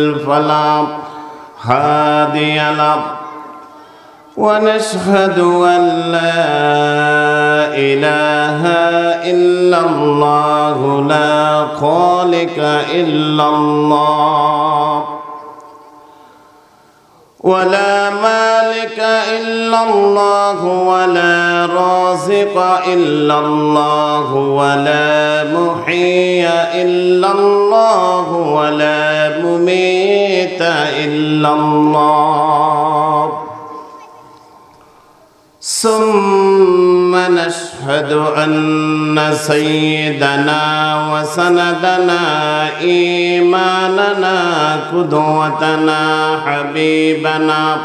فلا هادي له ونشهد أن لا إله إلا الله لا خالق إلا الله ولا مالك إلا الله ولا رازق إلا الله ولا محيي إلا الله ولا مميت إلا الله ثم نشهد أن سيدنا وسندنا إيماننا قدوتنا حبيبنا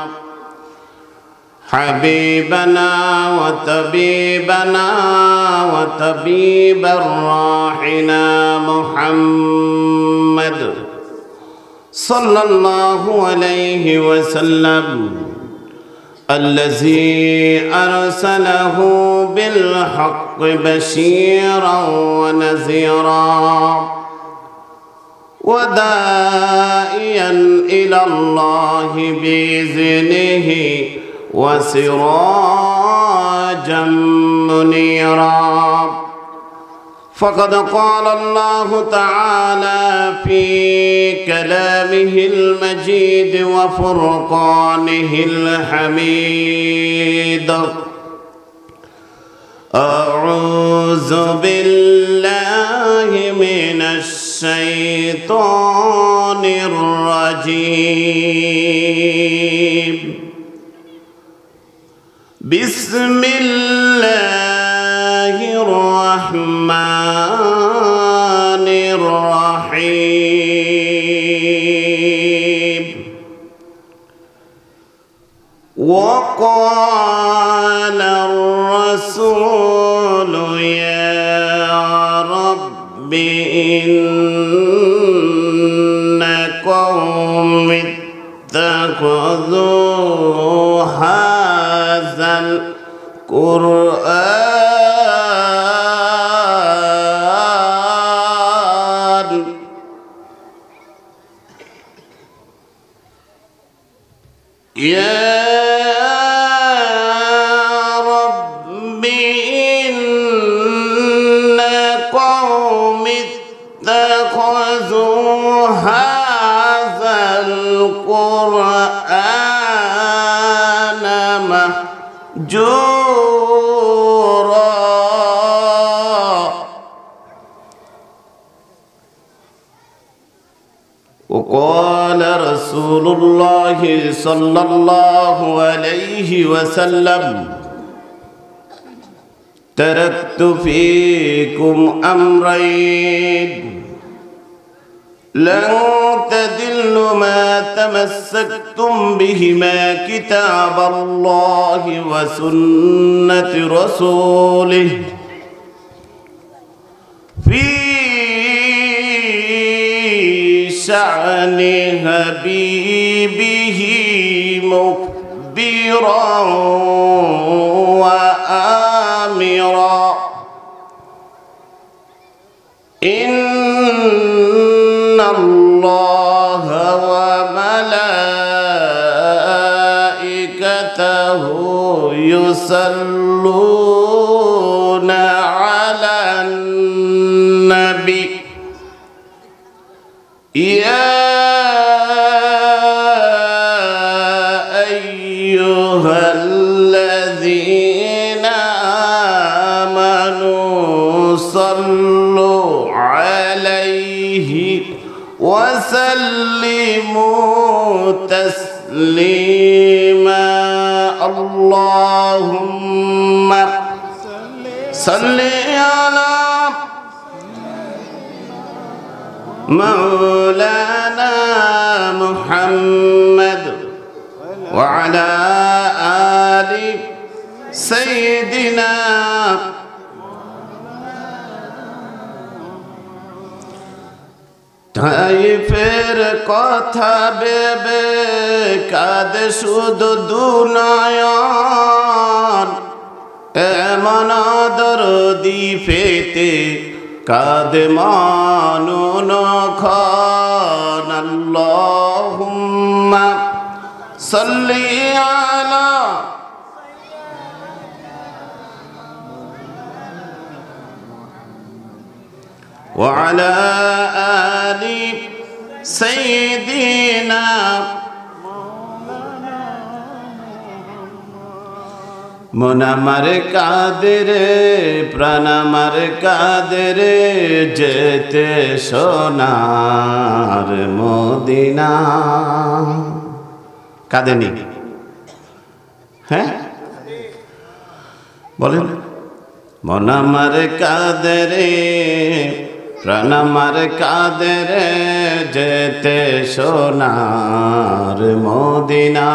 وطبيب الراحنا محمد صلى الله عليه وسلم الذي أرسله بالحق بشيرا ونذيرا وداعيا إلى الله بإذنه وسراجا منيرا فقد قال الله تعالى في كلامه المجيد وفرقانه الحميد أعوذ بالله من الشيطان الرجيم بسم الله الرحمن الرحيم وقال الرسول يا رب إن قوم اتخذوا هذا القرآن يا رب إن قوم اتخذوا هذا القرآن مهجورا وقال رسول الله صلى الله عليه وسلم تركت فيكم أمرين لن تضلوا ما تمسكتم بهما كتاب الله وسنة رسوله في شأن حبيبه مخبرا وآمرا إن الله وملائكته يصلون على النبي يا أيها الذين آمنوا صلوا عليه وسلموا تسليما اللهم صل على مولانا محمد وعلى آل سيدنا তাইফের কথা ভেবে কাঁদে শুধু দুনয়ন এমন দরদি পেতে কাদমানুন খান আল্লাহুম্মা সাল্লি আলা ওয়া আলা আলি সাইয়্যিদিনা মন আমার কাঁদে রে প্রাণ আমার কাঁদে রে যেতে সোনার মদিনা। কাঁদেনি? হ্যাঁ বলেন। মন আমার কাঁদে রে প্রাণ আমার কাঁদে রে যেতে সোনার মদিনা।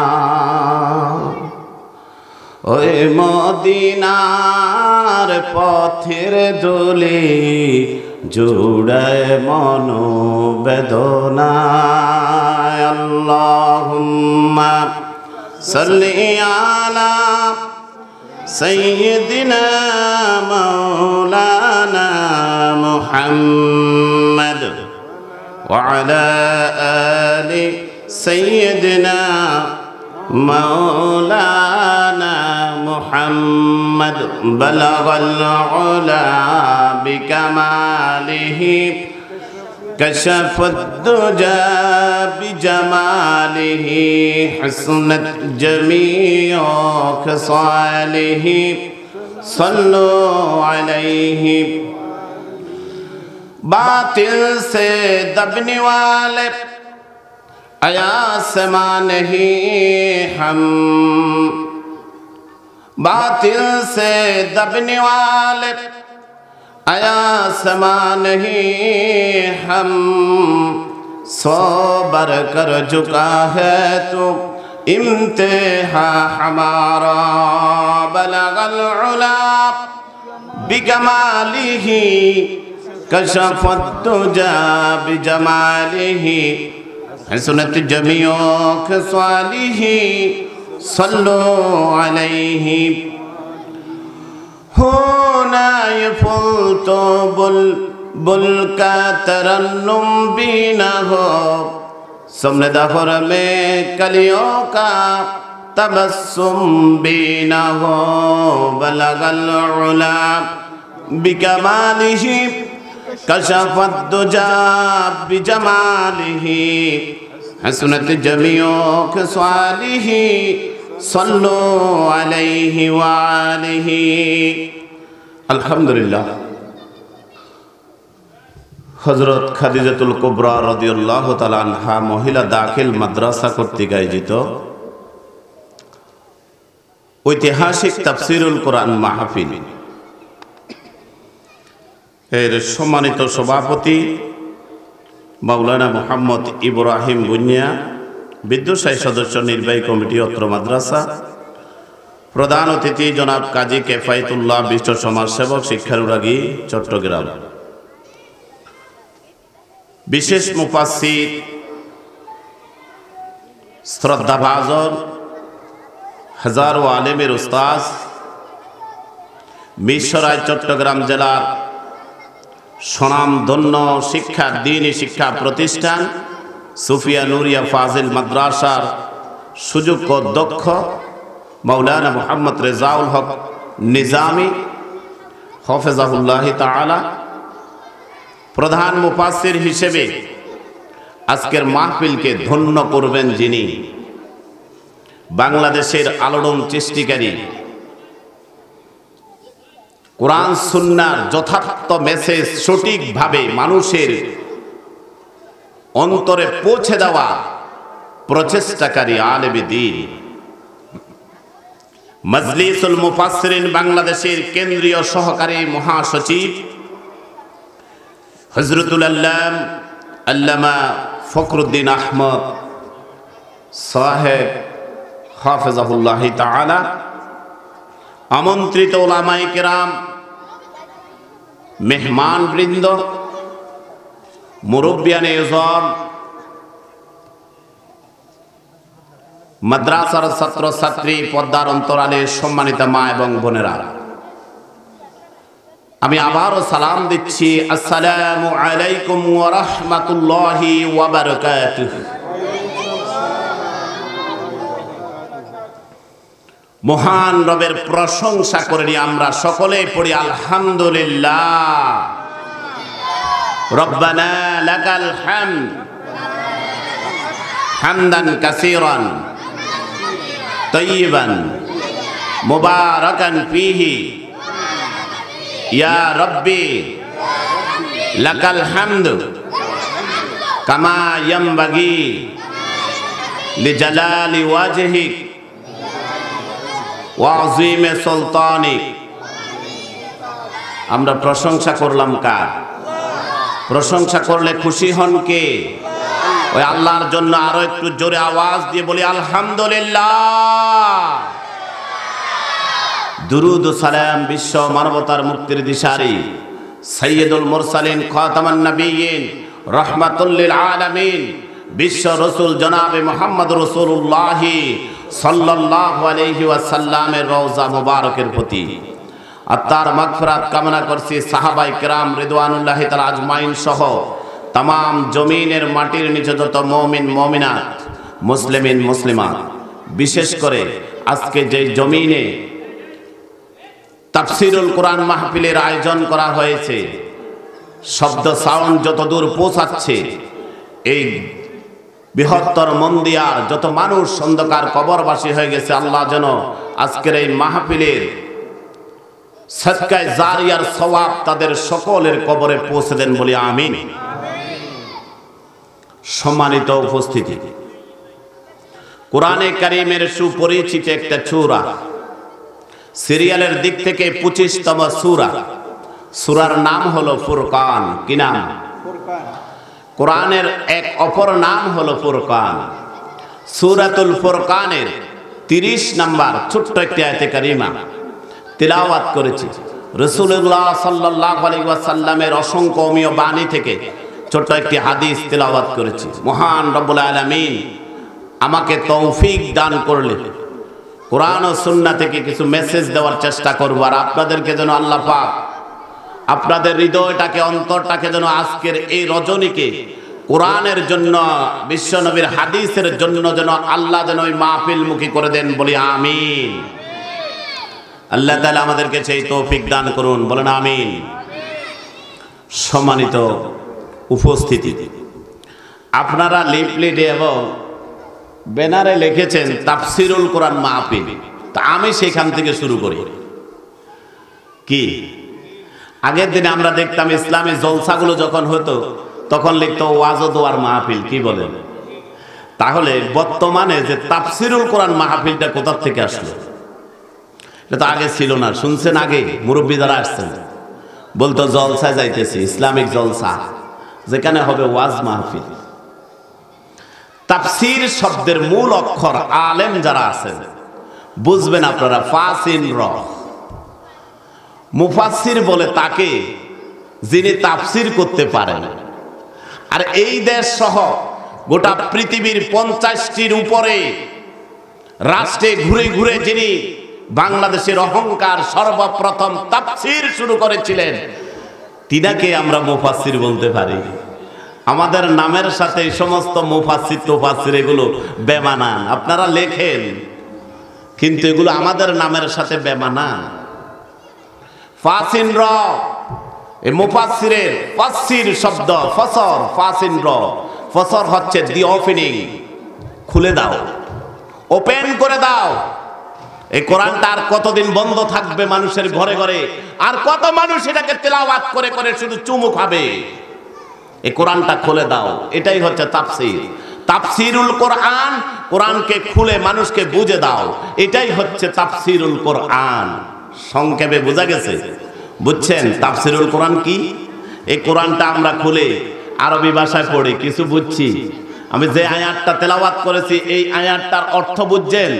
ওই মদিনার পথের দোলে জুড়ায় মন বেদনায়। আল্লাহুম্মা সাল্লি আলা সাইয়্যিদিনা মাওলানা মুহাম্মদ ওয়া আলা আলি সাইয়্যিদিনা مولانا محمد بلغ العلا بكماله كشف الدجى بجماله حسنت جميع خصاله صلوا عليه باطل سے دبنے والے आसमा नहीं हम बातिल से दबने वाले आसमा नहीं हम सोबर कर चुका है तो इम्तिहा हमारा बलगल उला बिकमालिही कशफत दुजा बिजमालिही हसनत जमीओ खसालिही सल्लु अलैहि। होना ये फूल तो बुल का तरन्नुम भी न हो, सुमन दफर में कलियों का तबस्सुम भी न हो। बलगल उला बिकमालिही कशफत दुजा बिजमालिही हसनत जमीओ खसालिही सल्लु अलैहि व आलिही। अल्हम्दुलिल्लाह। हजरत खादिजातुल कुबरा রাদিয়াল্লাহু তাআলা আনহা মহিলা দাখিল মাদ্রাসা কর্তৃক আয়োজিত ঐতিহাসিক তাফসীরুল কোরআন মাহফিল এর সম্মানিত সভাপতি মাওলানা মোহাম্মদ ইব্রাহিম বুনিয়া, বিদ্যুৎসাহী সদস্য নির্বাহী কমিটি অত্র মাদ্রাসা, প্রধান অতিথি জনাব কাজী কেফায়েতুল্লাহ বিশ্ব সমাজসেবক শিক্ষানুরাগী চট্টগ্রাম, বিশেষ মুফাসসির শ্রদ্ধাভাজন হাজারো আলেমের উস্তাদ, মিরসরাই চট্টগ্রাম জেলার স্বনামধন্য শিক্ষা দ্বীনি শিক্ষা প্রতিষ্ঠান সুফিয়া নুরিয়া ফাজিল মাদ্রাসার সুযোগ্য অধ্যক্ষ মাওলানা মুহাম্মদ রেজাউল হক নিজামী হাফেজাহুল্লাহ তাআলা, প্রধান মুফাসসির হিসেবে আজকের মাহফিলকে ধন্য করবেন যিনি, বাংলাদেশের আলোড়ন সৃষ্টিকারী কোরআন সুন্নাহর যথার্থ মেসেজ সঠিকভাবে মানুষের অন্তরে পৌঁছে দেওয়া প্রচেষ্টাকারী আলেমে দ্বীন, মজলিসুল মুফাসসিরিন বাংলাদেশের কেন্দ্রীয় সহকারী মহাসচিব হযরতুল আল্লাম আল্লামা ফখরুদ্দিন আহমদ সাহেব হাফেজাহুল্লাহ তাআলা, আমন্ত্রিত উলামায়ে কেরাম, মেহমান বৃন্দ, মুরব্বিয়ানে ইজম, মাদ্রাসার ছাত্র ছাত্রী, পর্দার অন্তরালে সম্মানিত মা এবং বোনেরা, আমি আবারও সালাম দিচ্ছি, আসসালামু আলাইকুম ওয়া রাহমাতুল্লাহি ওয়া বারাকাতুহু। মহান রবের প্রশংসা করে আমরা সকলেই পড়ি আলহামদুলিল্লাহ। রব্বানা লাকাল হামদ হামদান কাসীরান তাইয়িবান মুবারাকান ফীহি ইয়া রব্বি লাকাল হামদু কামা ইয়ামবাগি লিজালালি ওয়াজহিক ওয়া আযীমি সুলতানিক। আমরা প্রশংসা করলাম কার? প্রশংসা করলে খুশি হন কে? ওই আল্লাহর জন্য আরো একটু জোরে আওয়াজ দিয়ে বলি আলহামদুলিল্লাহ। দুরুদ ও সালাম বিশ্ব মানবতার মুক্তির দিশারি সাইয়্যিদুল মুরসালিন খাতামান নবিয়্যিন রাহমাতুল লিল আলামিন বিশ্ব রাসূল জনাবে মুহাম্মদ রাসূলুল্লাহ সাল্লাল্লাহু আলাইহি ওয়াসাল্লামের রওজা মুবারকের প্রতি আত্মার মাগফিরাত কামনা করছি। সাহাবায়ে কেরাম রিদওয়ানুল্লাহি তাআলা আজমাইন সহ तमाम জমিনের মাটির নিচে যত মুমিন মুমিনাত মুসলিমিন মুসলিমাত, বিশেষ করে আজকে যে জমিনে তাফসীরুল কোরআন মাহফিলের আয়োজন করা হয়েছে, শব্দ সাউন্ড যত দূর পৌঁছাচ্ছে, এই বৃহত্তর মন্দিয়ার যত মানুষ অন্ধকার কবরবাসী হয়ে গেছে, আল্লাহ যেন আজকের এই মাহফিলের সদকায়ে জারিয়ার সওয়াব তাদের সকলের কবরে পৌঁছে দেন বলি আমিন। সম্মানিত উপস্থিতি, কোরআনে কারীমের সুপরিচিত একটা সূরা, সিরিয়ালের দিক থেকে 25তম সূরা। সূরার নাম হলো ফুরকান। কি নাম? কোরআনের এক অপর নাম হলো ফুরকান। সূরাতুল ফুরকানের 30 নম্বর ছোট্ট একটি আয়াতে কারিমা তিলাওয়াত করেছি। রাসূলুল্লাহ সাল্লাল্লাহু আলাইহি ওয়াসাল্লামের অসংখ্য অমীয় বাণী থেকে ছোট্ট একটি হাদিস তিলাওয়াত করেছি। মহান রব্বুল আলামিন আমাকে তৌফিক দান করলে কোরআন ও সুন্নাহ থেকে কিছু মেসেজ দেওয়ার চেষ্টা করব, আর আপনাদেরকে যেন আল্লাহ পাক আপনাদের হৃদয়টাকে অন্তরটাকে যেন আজকের এই রজনীকে কোরআনের জন্য বিশ্বনবীর হাদিসের জন্য যেন আল্লাহ যেন ওই মাহফিলমুখী করে দেন বলি আমিন। আল্লাহ তাআলা আমাদেরকে সেই তৌফিক দান করুন, বলেন আমিন। সম্মানিত উপস্থিতি, আপনারা লিফলেটে এবং ব্যানারে লিখেছেন তাফসীরুল কোরআন মাহফিল, তা আমি সেখান থেকে শুরু করি। কি আগের দিনে আমরা দেখতাম ইসলামী জলসাগুলো যখন হতো তখন লিখতো ওয়াজ ও দোয়ার মাহফিল, কি বলেন? তাহলে বর্তমানে যে তাফসীরুল কোরআন মাহফিলটা কোথা থেকে আসলো? এটা তো আগে ছিল না। শুনছেন আগে মুরব্বী যারা আসছেন বলতো জলসায় যাইতেছি, ইসলামিক জলসা, যেখানে হবে ওয়াজ মাহফিল। তাফসীর শব্দের মূল অক্ষর আলেম যারা আছেন বুঝবেন আপনারা, ফাসিন র। মুফাসসির বলে তাকে যিনি তাফসীর করতে পারেন। আর এই দেশ সহ গোটা পৃথিবীর 50টির উপরে রাষ্ট্রে ঘুরে ঘুরে যিনি বাংলাদেশের অহংকার সর্বপ্রথম তাফসীর শুরু করেছিলেন, তিনাকে আমরা মুফাসসির বলতে পারি। আমাদের নামের সাথে এই সমস্ত মুফাসসির তুফাসসির এগুলো বেমানান। আপনারা লেখেন কিন্তু এগুলো আমাদের নামের সাথে বেমানান। ফাসিন র, এই মুফাসসিরের ফাসসির শব্দ ফসর, ফাসিন র, ফসর হচ্ছে দি ওপেনিং, খুলে দাও, ওপেন করে দাও। এই কোরআনটা আর কতদিন বন্ধ থাকবে মানুষের ঘরে ঘরে? আর কত মানুষ এটাকে তেলাওয়াত করে করে শুধু চুমু খাবে? এই কোরআনটা খুলে দাও, এটাই হচ্ছে তাফসীর। তাফসীরুল কোরআন, কোরআনকে খুলে মানুষকে বুঝে দাও, এটাই হচ্ছে তাফসীরুল কোরআন। সংক্ষেপে বোঝা গেছে? বুঝছেন তাফসীরুল কোরআন কি? এই কোরআনটা আমরা খুলে আরবি ভাষায় পড়ি, কিছু বুঝছি। আমি যে আয়াতটা তেলাওয়াত করেছি এই আয়াতটার অর্থ বুঝছেন?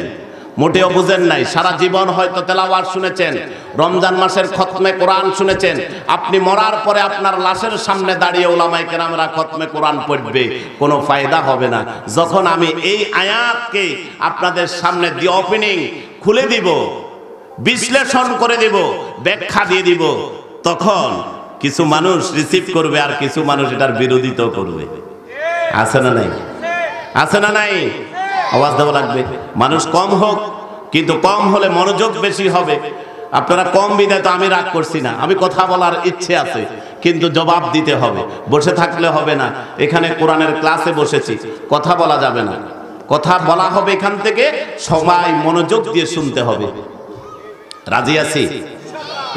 মোটেও বুঝেন নাই। সারা জীবন হয়তো তেলাওয়াত শুনেছেন, রমজান মাসের খতমে কোরআন শুনেছেন। আপনি মরার পরে আপনার লাশের সামনে দাঁড়িয়ে উলামায়ে কেরামরা খতমে কোরআন পড়বে, কোনো ফায়দা হবে না। যখন আমি এই আয়াতকে আপনাদের সামনে দি ওপেনিং খুলে দিব, বিশ্লেষণ করে দিব, ব্যাখ্যা দিয়ে দিব, তখন কিছু মানুষ রিসিভ করবে আর কিছু মানুষ এটার বিরোধিতা করবে। আছে না নাই? আছে না নাই? আওয়াজ দেওয়া লাগবে। মানুষ কম হোক, কিন্তু কম হলে মনোযোগ বেশি হবে। আপনারা কম বিদায় তো আমি রাগ করছি না, আমি কথা বলার ইচ্ছে আছে, কিন্তু জবাব দিতে হবে। বসে থাকলে হবে না। এখানে কোরআনের ক্লাসে বসেছি, কথা বলা যাবে না। কথা বলা হবে এখান থেকে, সবাই মনোযোগ দিয়ে শুনতে হবে। রাজি আছি?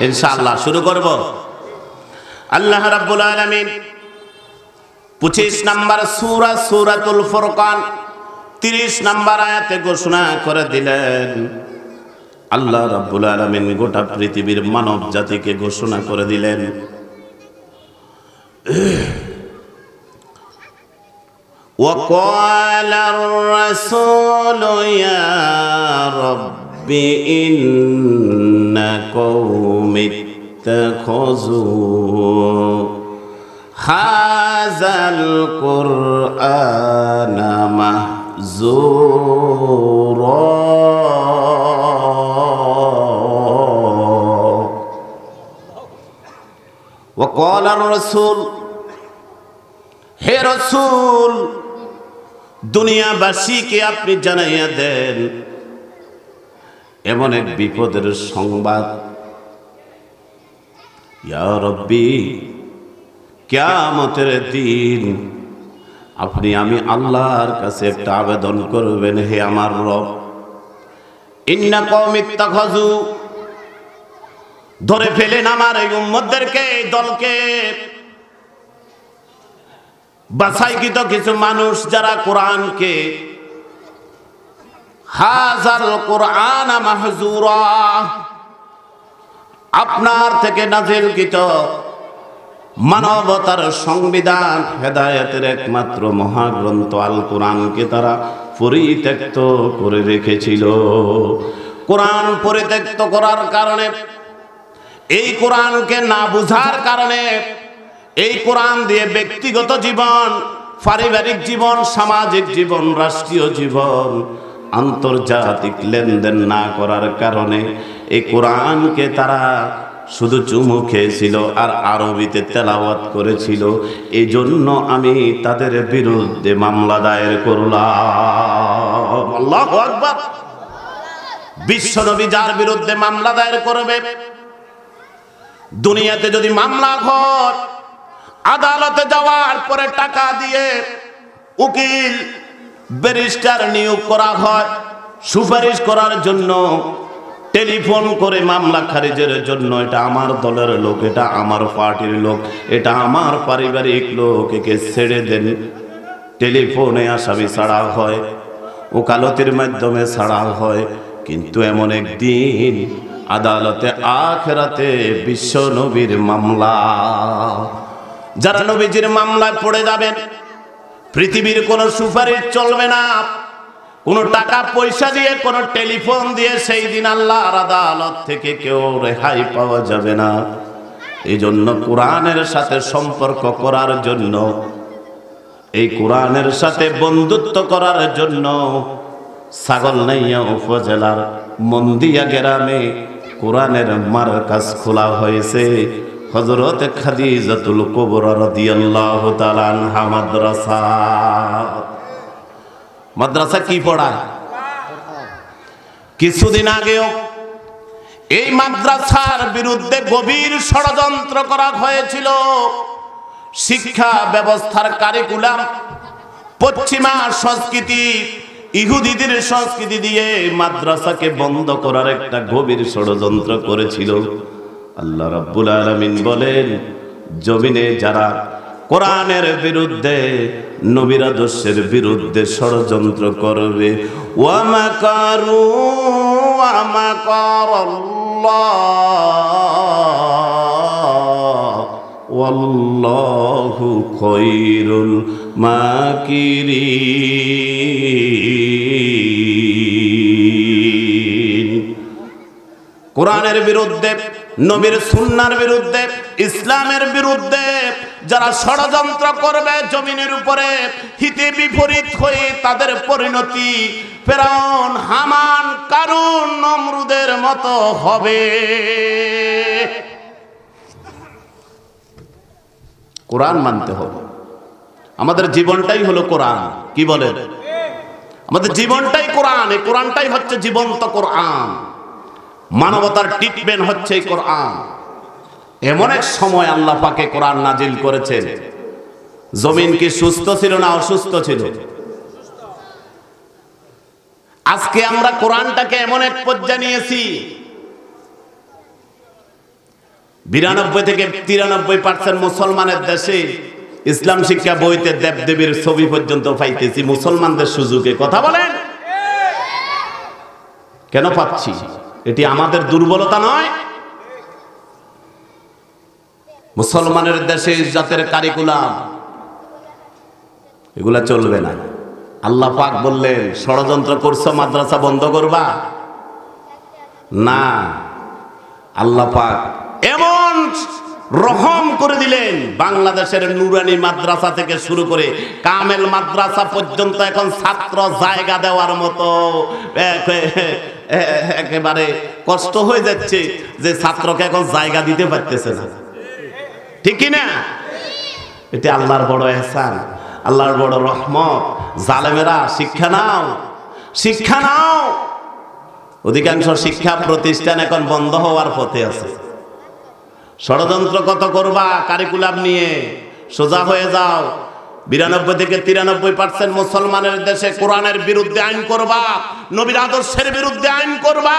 ইনশাআল্লাহ শুরু করব। আল্লাহ রাব্বুল আলামিন 25 নম্বর সূরা সূরাতুল ফুরকান 30 নম্বর আয়াতে ঘোষণা করে দিলেন, আল্লাহ রাব্বুল আলামিন গোটা পৃথিবীর মানব জাতিকে ঘোষণা করে দিলেন, وقال الرسول يا رب إن قومي اتخذوا هذا القرآن مهجورا وقال الرسول হে রাসূল, দুনিয়াবাসীকে আপনি জানাইয়া দেন এমন এক বিপদের সংবাদ, ইয়া রব্বি, কিয়ামতের দিন আপনি আমি আল্লাহর কাছে একটা আবেদন করবেন, হে আমার রব, ইন্না কওমি ইত্তাখাযু, ধরে ফেলেন আমার এই উম্মতদেরকে, এই দলকে, বাছাইকৃত কিছু মানুষ যারা কোরআনকে হাযাল কোরআন মাহজুরা, আপনার থেকে নাযিলকৃত মানবতার সংবিধান হেদায়েতের একমাত্র মহাগ্রন্থ আল কোরআনকে তারা পরিত্যক্ত করে রেখেছিল। কোরআন পরিত্যক্ত করার কারণে, এই কোরআনকে না বুঝার কারণে, এই কোরআন দিয়ে ব্যক্তিগত জীবন, পারিবারিক জীবন, সামাজিক জীবন, রাষ্ট্রীয় জীবন, আন্তর্জাতিক লেনদেন না করার কারণে এই কোরআনকে তারা শুধু চুমু খেয়েছিল আর আরবিতে তেলাওয়াত করেছিল। এই জন্য আমি তাদের বিরুদ্ধে মামলা দায়ের করলাম। আল্লাহু আকবার। বিশ্বনবী যার বিরুদ্ধে মামলা দায়ের করবে, দুনিয়াতে যদি মামলা হয়, আদালতে যাওয়ার পরে টাকা দিয়ে উকিল ব্যারিস্টার নিয়োগ করা হয় সুপারিশ করার জন্য, টেলিফোন করে মামলা খারিজের জন্য, এটা আমার দলের লোক, এটা আমার পার্টির লোক, এটা আমার পারিবারিক লোক, একে ছেড়ে দেন। টেলিফোনে আসামি ছাড়া হয়, ওকালতির মাধ্যমে ছাড়া হয়, কিন্তু এমন একদিন আদালতে আখিরাতে বিশ্ব নবীর মামলা, যারা নবীজির মামলায় পড়ে যাবেন, পৃথিবীর কোনো সুপারিশ চলবে না, কোনো টাকা পয়সা দিয়ে, কোনো টেলিফোন দিয়ে সেই দিন আল্লাহর আদালত থেকে কেউ রেহাই পাওয়া যাবে না। এই জন্য কোরআনের সাথে সম্পর্ক করার জন্য, এই কোরআনের সাথে বন্ধুত্ব করার জন্য ছাগলনাইয়া উপজেলার মন্দিয়া গ্রামে কোরআনের মারকাজ খোলা হয়েছে। হযরত খাদিজাতুল কুবরা রাদিয়াল্লাহু তাআলা আনহা মাদ্রাসা। মাদ্রাসা কি পড়ায়? কিছুদিন আগেও এই মাদ্রাসার বিরুদ্ধে গভীর ষড়যন্ত্র করা হয়েছিল। শিক্ষা ব্যবস্থার কারিকুলাম পশ্চিমা সংস্কৃতি, ইহুদিদের সংস্কৃতি দিয়ে মাদ্রাসাকে বন্ধ করার একটা গভীর ষড়যন্ত্র করেছিল। আল্লাহ রাব্বুল আলামিন বলেন, জমিনে যারা কোরআনের বিরুদ্ধে, নবীর আদর্শের বিরুদ্ধে ষড়যন্ত্র করবে, ওয়া মাকারু ওয়া মাকারাল্লাহ ওয়াল্লাহু খায়রুল মাকিরিন। কোরআনের বিরুদ্ধে, নবীর সুন্নাহর বিরুদ্ধে, ইসলামের বিরুদ্ধে যারা ষড়যন্ত্র করবে, জমিনের উপরে হিতে বিপরীত হয়ে তাদের পরিণতি ফেরাউন, হামান, কারুন, নমরুদের মতো হবে। কোরআন মানতে হবে। আমাদের জীবনটাই হলো কোরআন। কি বলেন? আমাদের জীবনটাই কোরআন। এই কোরআনটাই হচ্ছে জীবন্ত কোরআন। মানবতার ট্রিটমেন্ট হচ্ছে এই কোরআন। এমন এক সময় আল্লাহ পাকে কোরআন নাজিল করেছেন, জমিন কি সুস্থ ছিল না অসুস্থ ছিল? আজকে আমরা কোরআনটাকে এমন এক পর্যায়ে নিয়েছি, 92 থেকে 93% মুসলমানের দেশে ইসলাম শিক্ষা বইতে দেবদেবীর ছবি পর্যন্ত পাইতেছি মুসলমানদের সুযোগে। কথা বলেন, কেন পাচ্ছি? এটি আমাদের দুর্বলতা নয়। মুসলমানের দেশে জাতের কারিকুলাম, এগুলা চলবে না। আল্লাহ পাক বললেন, ষড়যন্ত্র করছো মাদ্রাসা বন্ধ করবা না। আল্লাহ পাক এমন রহম করে দিলেন, বাংলাদেশের নুরানি মাদ্রাসা থেকে শুরু করে কামেল মাদ্রাসা পর্যন্ত এখন ছাত্র জায়গা দেওয়ার মতো একেবারে কষ্ট হয়ে যাচ্ছে যে ছাত্রকে এখন জায়গা দিতে পারতেছে না। ঠিক কি না? এটা আল্লাহর বড় এহসান, আল্লাহর বড় রহমত। জালেমেরা শিক্ষা নাও, শিক্ষা নাও। অধিকাংশ শিক্ষা প্রতিষ্ঠান এখন বন্ধ হওয়ার পথে আছে। ষড়যন্ত্র কত করবা কারিকুলাম নিয়ে? সোজা হয়ে যাও। 92 থেকে 93% মুসলমানের দেশে কোরআনের বিরুদ্ধে আইন করবা, নবীর আদর্শের বিরুদ্ধে আইন করবা।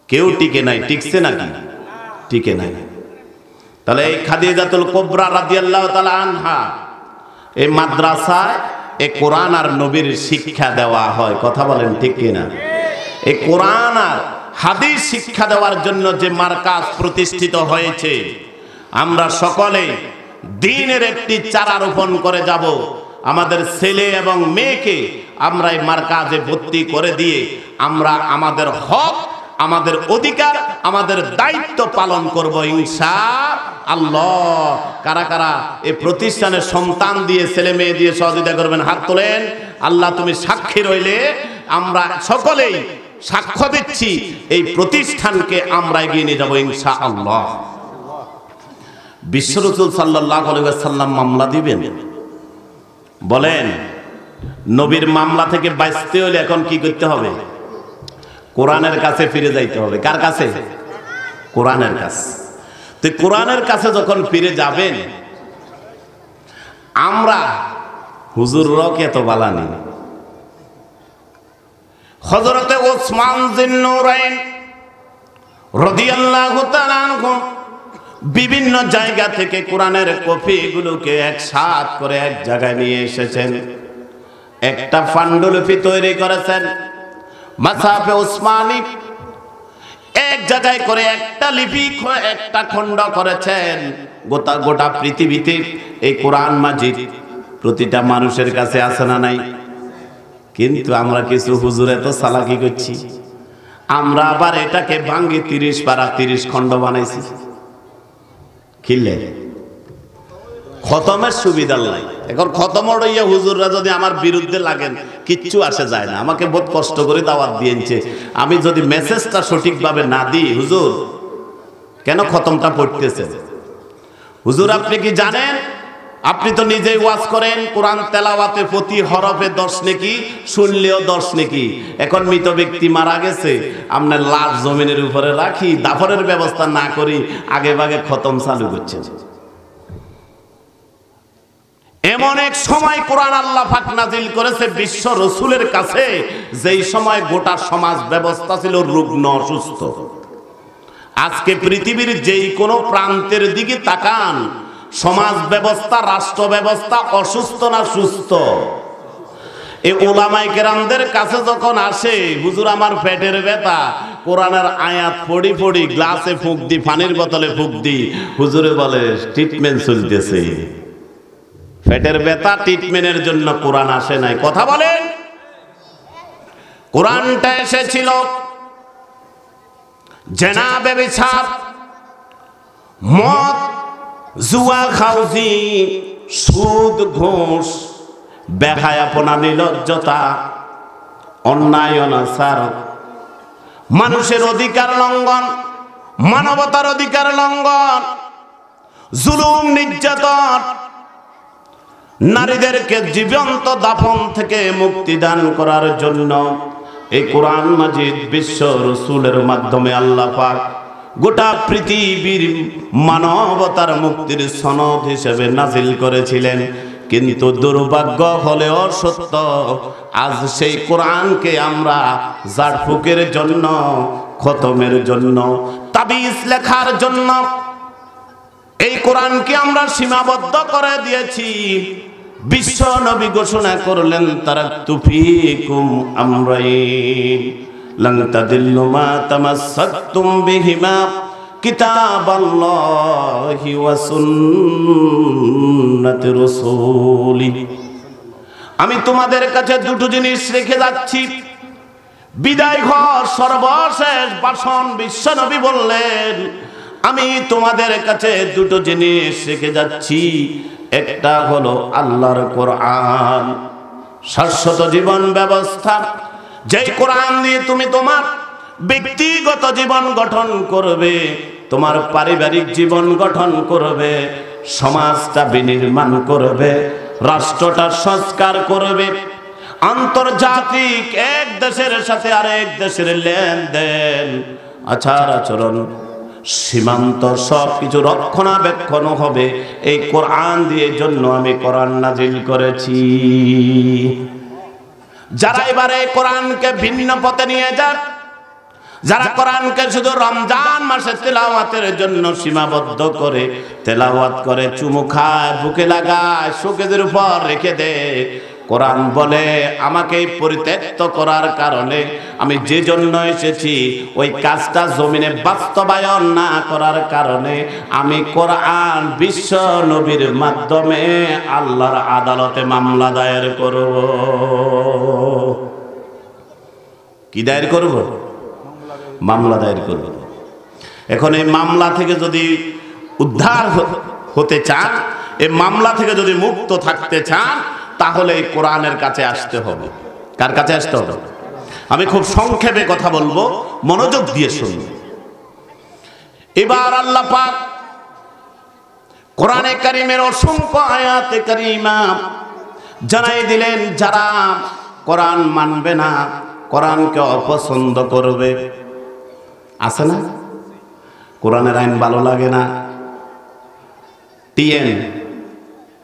কেউ টিকে নাই। টিকছে নাকি? টিকে নাই। তাহলে এই খাদিজাতুল কুবরা রাদিয়াল্লাহু তাআলা আনহা, এই মাদ্রাসায় এই কোরআন আর নবীর শিক্ষা দেওয়া হয়। কথা বলেন ঠিক কিনা? এই কোরআন আর হাদিস শিক্ষা দেওয়ার জন্য যে মার্কাজ প্রতিষ্ঠিত হয়েছে, আমরা সকলে দ্বীনের একটি চারা রোপণ করে যাব। আমাদের ছেলে এবং মেয়েকে আমরা এই মার্কাজে ভর্তি করে দিয়ে আমরা আমাদের হক, আমাদের অধিকার, আমাদের দায়িত্ব পালন করব ইনশাআল্লাহ। কারা কারা এই প্রতিষ্ঠানের সন্তান দিয়ে, ছেলে মেয়ে দিয়ে সহযোগিতা করবেন? হাত তোলেন। আল্লাহ তুমি সাক্ষী রইলে আমরা সকলেই সাক্ষ্য দিচ্ছি, এই প্রতিষ্ঠানকে আমরা এগিয়ে নিয়ে যাব ইনশাআল্লাহ। বিশ্ব রাসূল সাল্লাল্লাহু আলাইহি ওয়াসাল্লাম মামলা দিবেন? বলেন, নবীর মামলা থেকে বাঁচতে হলে এখন কি করতে হবে? কোরআনের কাছে ফিরে যাইতে হবে। কার কাছে? কোরআনের কাছে। তো কোরআনের কাছে যখন ফিরে যাবেন, আমরা হুজুররাও কি এত বালানি? হযরতে ওসমান জিন্নুরাইন রাদিয়াল্লাহু তাআলা আনহু বিভিন্ন জায়গা থেকে কোরআনের কপিগুলোকে একসাথ করে এক জায়গায় নিয়ে এসেছেন। একটা পান্ডুলিপি তৈরি করেছেন, মাসাফে ওসমানী। এক জায়গায় করে একটা লিপি, একটা খণ্ড করেছেন। গোটা পৃথিবীতে এই কোরআন মাজিদ প্রতিটা মানুষের কাছে আছে না নাই? কিন্তু আমরা কিছু হুজুর এত চালাকি করছি, আমরা আবার এটাকে ভাঙ্গি 30 পারা 30 খণ্ড বানাইছি। খিললে খতমের সুবিধা নাই। এখন খতম হইয়া হুজুররা যদি আমার বিরুদ্ধে লাগেন, কিচ্ছু আসে যায় না। আমাকে বহুত কষ্ট করে দাওয়াত দিয়েছে, আমি যদি মেসেজটা সঠিকভাবে না দিই, হুজুর কেন খতমটা পড়তেছেন? হুজুর আপনি কি জানেন, আপনি তো নিজেই ওয়াজ করেন, কোরআন তেলাওয়াতে প্রতি হরফে 10 নেকি, শুনলেও 10 নেকি। এখন মৃত ব্যক্তি মারা গেছে, আপনার লাশ জমিনের উপরে রাখি, দাফনের ব্যবস্থা না করি, আগে ভাগে খতম চালু করছেন। এমন এক সময় কোরআন আল্লাহ পাক নাজিল করেছে বিশ্ব রাসূলের কাছে, যেই সময় গোটা সমাজ ব্যবস্থা ছিল রুগ্ন, অসুস্থ। আজকে পৃথিবীর যেই কোনো প্রান্তের দিকে তাকান, সমাজ ব্যবস্থা, রাষ্ট্র ব্যবস্থা অসুস্থ না সুস্থ? এই উলামায়ে কেরামদের কাছে যখন আসে, হুজুর আমার পেটের ব্যথা, কোরআনের আয়াত পড়ি পড়ি, গ্লাসে ফুঁক দি, পানির বোতলে ফুঁক দি, হুজুরে বলে ট্রিটমেন্ট চলতেছে। পেটের ব্যথা ট্রিটমেন্টের জন্য কোরআন আসে নাই। কথা বলেন, কোরআনটা এসেছিল জেনা, ব্যভিচার, মদ, জুয়া, খাউজি, সুদ, ঘুষ, বেহায়াপনা, নির্লজ্জতা, অন্যায়, অনাচার, মানুষের অধিকার লঙ্ঘন, মানবতার অধিকার লঙ্ঘন, জুলুম নির্যাতন, নারীদেরকে জীবন্ত দাফন থেকে মুক্তি দান করার জন্য এই কোরআন মাজিদ বিশ্ব রাসূলের মাধ্যমে আল্লাহ পাক গোটা পৃথিবীর মানবতার মুক্তির সনদ হিসেবে নাজিল করেছিলেন। কিন্তু দুর্ভাগ্য হলেও সত্য, আজ সেই কোরআনকে আমরা জারফুকের জন্য, খতমের জন্য, তাবিজ লেখার জন্য এই কোরআনকে আমরা সীমাবদ্ধ করে দিয়েছি। বিশ্ব নবী ঘোষণা করলেন, তারাকতু ফীকুম আমরাইন লান তাদিল্লু মা তামাসসাকতুম বিহিমা কিতাবাল্লাহি ওয়া সুন্নাতি রাসূলি। আমি তোমাদের কাছে দুটো জিনিস রেখে যাচ্ছি। বিদায় ঘর সর্বশেষ ভাষণ বিশ্ব নবী বললেন, আমি তোমাদের কাছে দুটো জিনিস রেখে যাচ্ছি। একটা হলো আল্লাহর কোরআন, শাশ্বত জীবন ব্যবস্থা, যেই কোরআন দিয়ে তুমি তোমার ব্যক্তিগত জীবন গঠন করবে, তোমার পারিবারিক জীবন গঠন করবে, সমাজটা বিনির্মাণ করবে, রাষ্ট্রটা সংস্কার করবে, আন্তর্জাতিক এক দেশের সাথে আরেক দেশের লেনদেন, আচার আচরণ, সীমান্ত সবকিছু রক্ষণাবেক্ষণ হবে এই কোরআন দিয়ে। জন্য আমি কোরআন নাজিল করেছি। যারা এবারে কোরআনকে ভিন্ন পথে নিয়ে যায়, যারা কোরআনকে শুধু রমজান মাসে তেলাওয়াতের জন্য সীমাবদ্ধ করে, তেলাওয়াত করে, চুমু খায়, বুকে লাগায়, শোকেজের উপর রেখে দেয়, কোরআন বলে আমাকে পরিত্যক্ত করার কারণে আমি যে জন্য এসেছি ওই কাজটা জমিনে বাস্তবায়ন না করার কারণে আমি কোরআন বিশ্ব নবীর মাধ্যমে আল্লাহর আদালতে মামলা দায়ের করব। কি দায়ের করব? মামলা দায়ের করব। এখন এই মামলা থেকে যদি উদ্ধার হতে চান, এই মামলা থেকে যদি মুক্ত থাকতে চান, তাহলে এই কোরআনের কাছে আসতে হবে। কার কাছে আসতে হবে? আমি খুব সংক্ষেপে কথা বলবো, মনোযোগ দিয়ে শুনুন। এবার আল্লাহ পাক কোরআনে কারীমের অসংখ্য আয়াতে কারীমা জানাই দিলেন, যারা কোরআন মানবে না, কোরআনকে অপছন্দ করবে। আছে না? কোরআনের আইন ভালো লাগে না, টিএন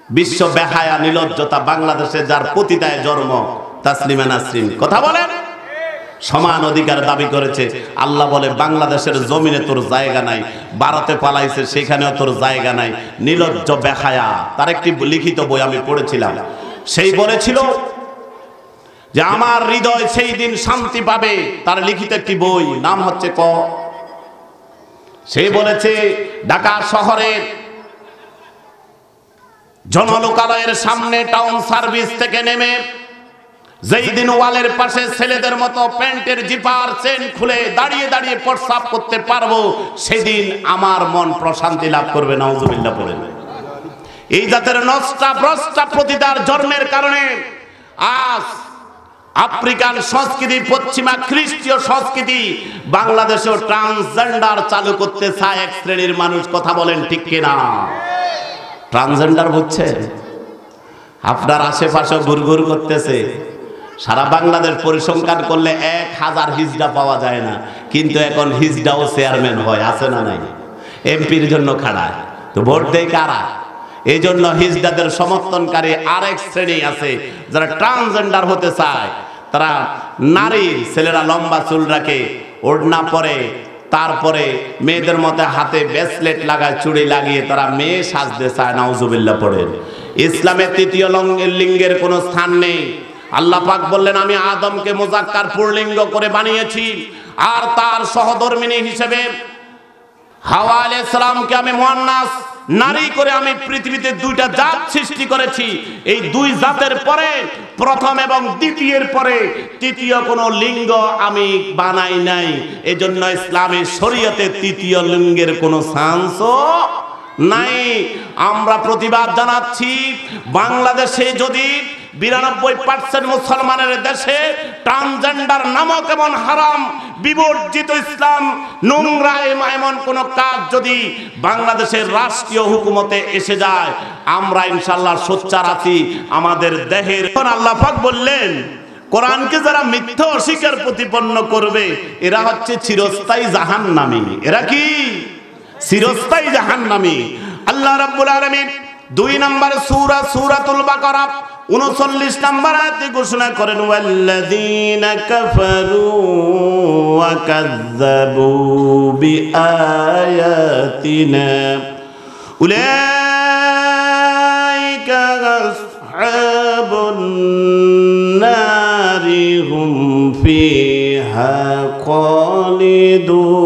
বিশ্ব বেহায়া নিলজ্জতা, বাংলাদেশে যার পতিতায় জন্ম, তাসলিমা নাসরিন কথা বলেন, সমান অধিকার দাবি করেছে। আল্লাহ বলে বাংলাদেশের জমিনে তোর জায়গা নাই, ভারতে পালাইছে সেখানেও তোর জায়গা নাই, নিলজ্জ বেহায়া। তার একটি লিখিত বই আমি পড়েছিলাম, সেই বলেছিল যে আমার হৃদয় সেই দিন শান্তি পাবে। তার লিখিত একটি বই, নাম হচ্ছে ক। সেই বলেছে ঢাকা শহরের জনলোকালয়ের সামনে টাউন সার্ভিস থেকে নেমে যেই দিন ওয়ালের পাশে ছেলেদের মতো প্যান্টের জিপার চেন খুলে দাঁড়িয়ে দাঁড়িয়ে প্রস্রাব করতে পারবো, সেদিন আমার মন প্রশান্তি লাভ করবে। নাউজুবিল্লাহ পড়ে। এই জাতের নষ্টা ভ্রষ্টা প্রতিদার জন্মের কারণে আজ আফ্রিকান সংস্কৃতি, পশ্চিমা খ্রিস্টীয় সংস্কৃতি, বাংলাদেশেও ট্রান্সজেন্ডার চালু করতে চায় এক শ্রেণীর মানুষ। কথা বলেন ঠিক কিনা? ট্রান্সজেন্ডার বুঝছে? আপনার আশেপাশে ঘুরঘুর করতেছে। সারা বাংলাদেশ পরিসংখ্যান করলে 1000 হিজড়া পাওয়া যায় না, কিন্তু এখন হিজড়াও চেয়ারম্যান হয়। আছে না নাই? এমপির জন্য খাড়ায়, তো ভোট দেয় কারা? এই জন্য হিজড়াদের সমর্থনকারী আরেক শ্রেণী আছে যারা ট্রান্সজেন্ডার হতে চায়। তারা নারীর, ছেলেরা লম্বা চুল রাখে, ওড়না পরে, তারপরে মেয়েদের মতো হাতে ব্রেসলেট লাগায়, চুড়ি লাগিয়ে তারা মেয়ে সাজতে চায়। নাউজুবিল্লাহ পড়েন। ইসলামে তৃতীয় লিঙ্গের কোনো স্থান নেই। আল্লাহ পাক বললেন, আমি আদমকে মুযাক্কার পুল্লিঙ্গ করে বানিয়েছি, আর তার সহধর্মিণী হিসেবে হাওয়া আলাইহিস সালামকে আমি মুয়ান্নাস নারী করে আমি পৃথিবীতে দুইটা জাত সৃষ্টি করেছি। এই দুই জাতের পরে, প্রথম এবং দ্বিতীয়ের পরে তৃতীয় কোনো লিঙ্গ আমি বানাই নাই। এজন্য ইসলামের শরীয়তে তৃতীয় লিঙ্গের কোনো চান্সও নাই। আমরা প্রতিবাদ জানাচ্ছি, বাংলাদেশে যদি 92% মুসলমানের দেশে ট্রান্সজেন্ডার নামক এমন হারাম বিবর্জিত ইসলাম নোংরা এমন কোন কাজ যদি বাংলাদেশের রাষ্ট্রীয় হুকুমতে এসে যায়, আমরা ইনশাআল্লাহ সোচ্চার আছি আমাদের দেহের। আল্লাহ পাক বললেন, কোরআনকে যারা মিথ্যা অস্বীকার প্রতিপন্ন করবে এরা হচ্ছে চিরস্থায়ী জাহান্নামী। এরা কি? চিরস্থায়ী জাহান্নামী। আল্লাহ রাব্বুল আলামিন 2 নম্বর সূরা সূরাতুল বাকারা 39 নম্বর আয়াতে ঘোষণা করেন, ওয়াল্লাযীনা কাফারু ওয়া কাযযাবু বিআয়াতিনা উলাইকা আসহাবুন নারি হুম ফিহা খালিদুন।